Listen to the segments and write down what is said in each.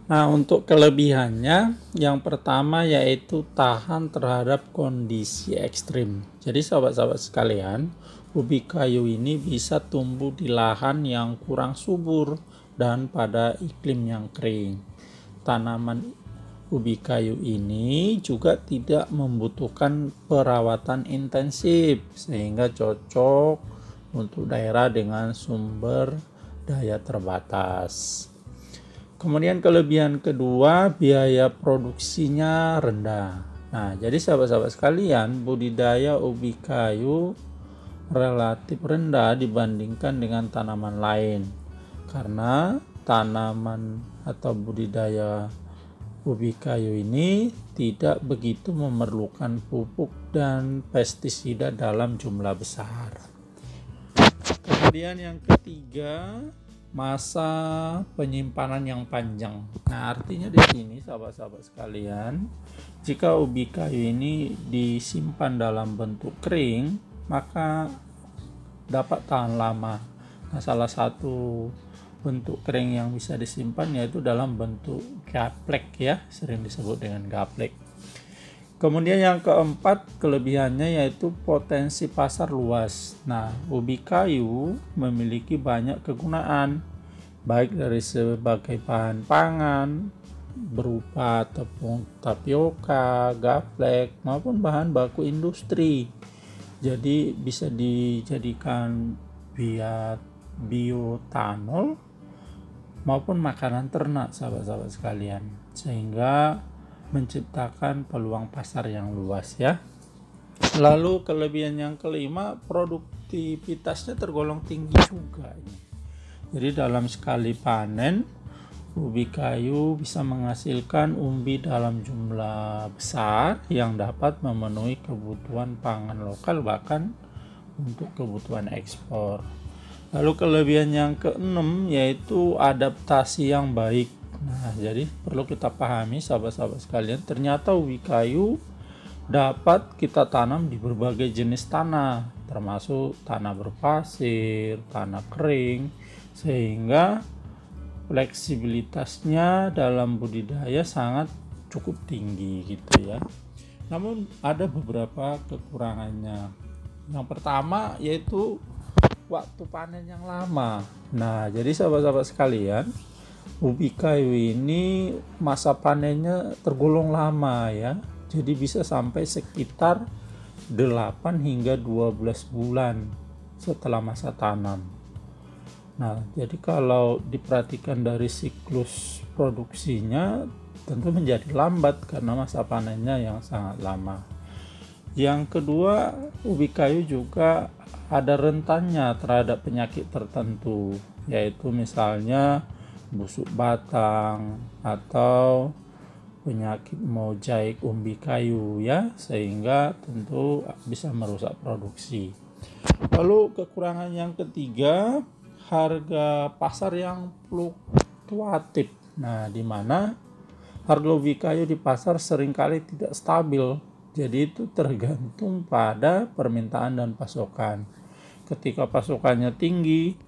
Nah, untuk kelebihannya, yang pertama yaitu tahan terhadap kondisi ekstrim. Jadi sahabat-sahabat sekalian, ubi kayu ini bisa tumbuh di lahan yang kurang subur dan pada iklim yang kering. Tanaman ubi kayu ini juga tidak membutuhkan perawatan intensif, sehingga cocok untuk daerah dengan sumber daya terbatas. Kemudian kelebihan kedua, biaya produksinya rendah. Nah, jadi sahabat-sahabat sekalian, budidaya ubi kayu relatif rendah dibandingkan dengan tanaman lain. Karena tanaman atau budidaya ubi kayu ini tidak begitu memerlukan pupuk dan pestisida dalam jumlah besar. Kemudian yang ketiga, masa penyimpanan yang panjang. Nah, artinya di sini sahabat-sahabat sekalian, jika ubi kayu ini disimpan dalam bentuk kering, maka dapat tahan lama. Nah, salah satu bentuk kering yang bisa disimpan yaitu dalam bentuk gaplek ya, sering disebut dengan gaplek. Kemudian yang keempat, kelebihannya yaitu potensi pasar luas. Nah, ubi kayu memiliki banyak kegunaan, baik dari sebagai bahan pangan berupa tepung tapioka, gaplek, maupun bahan baku industri. Jadi bisa dijadikan bioetanol maupun makanan ternak sahabat-sahabat sekalian, sehingga menciptakan peluang pasar yang luas ya. Lalu kelebihan yang kelima, produktivitasnya tergolong tinggi juga. Jadi dalam sekali panen, ubi kayu bisa menghasilkan umbi dalam jumlah besar yang dapat memenuhi kebutuhan pangan lokal bahkan untuk kebutuhan ekspor. Lalu kelebihan yang keenam yaitu adaptasi yang baik. Nah, jadi perlu kita pahami sahabat-sahabat sekalian, ternyata ubi kayu dapat kita tanam di berbagai jenis tanah, termasuk tanah berpasir, tanah kering, sehingga fleksibilitasnya dalam budidaya sangat cukup tinggi gitu ya. Namun ada beberapa kekurangannya. Yang pertama yaitu waktu panen yang lama. Nah, jadi sahabat-sahabat sekalian, ubi kayu ini masa panennya tergolong lama ya. Jadi bisa sampai sekitar 8 hingga 12 bulan setelah masa tanam. Nah, jadi kalau diperhatikan dari siklus produksinya tentu menjadi lambat karena masa panennya yang sangat lama. Yang kedua, ubi kayu juga ada rentannya terhadap penyakit tertentu, yaitu misalnya busuk batang atau penyakit mozaik umbi kayu ya, sehingga tentu bisa merusak produksi. Lalu kekurangan yang ketiga, harga pasar yang fluktuatif. Nah, di mana harga ubi kayu di pasar seringkali tidak stabil. Jadi itu tergantung pada permintaan dan pasokan. Ketika pasokannya tinggi,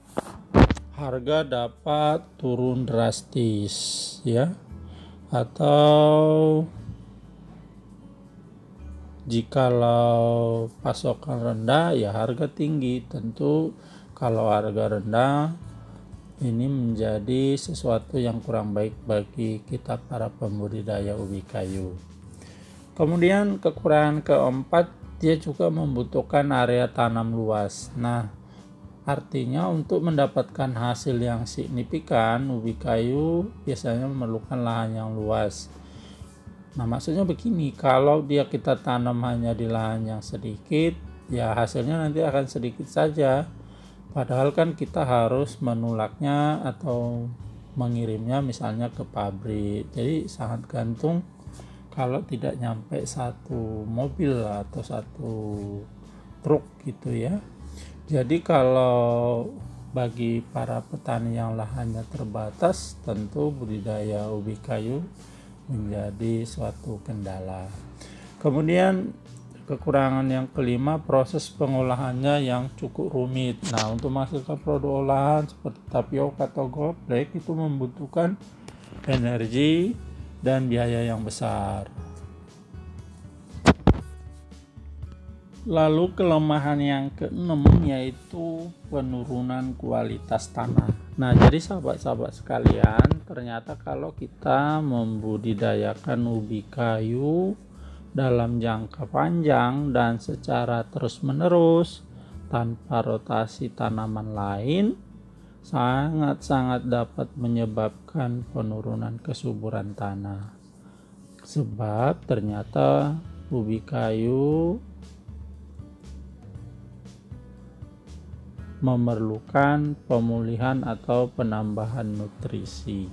harga dapat turun drastis ya. Atau jikalau pasokan rendah ya harga tinggi. Tentu kalau harga rendah ini menjadi sesuatu yang kurang baik bagi kita para pembudidaya ubi kayu. Kemudian kekurangan keempat, dia juga membutuhkan area tanam luas. Nah, artinya untuk mendapatkan hasil yang signifikan, ubi kayu biasanya memerlukan lahan yang luas. Nah, maksudnya begini, kalau kita tanam hanya di lahan yang sedikit, ya hasilnya nanti akan sedikit saja. Padahal kan kita harus menulaknya atau mengirimnya misalnya ke pabrik. Jadi sangat gantung kalau tidak nyampe satu mobil atau satu truk gitu ya. Jadi kalau bagi para petani yang lahannya terbatas, tentu budidaya ubi kayu menjadi suatu kendala. Kemudian kekurangan yang kelima, proses pengolahannya yang cukup rumit. Nah, untuk menghasilkan produk olahan seperti tapioka atau gaplek itu membutuhkan energi, dan biaya yang besar. Lalu kelemahan yang keenam yaitu penurunan kualitas tanah. Nah, jadi sahabat-sahabat sekalian, ternyata kalau kita membudidayakan ubi kayu dalam jangka panjang dan secara terus-menerus tanpa rotasi tanaman lain, sangat-sangat dapat menyebabkan penurunan kesuburan tanah. Sebab ternyata ubi kayu memerlukan pemulihan atau penambahan nutrisi.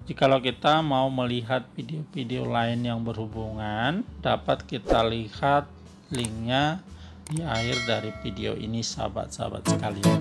Jikalau kita mau melihat video-video lain yang berhubungan, dapat kita lihat linknya di akhir dari video ini, sahabat-sahabat sekalian.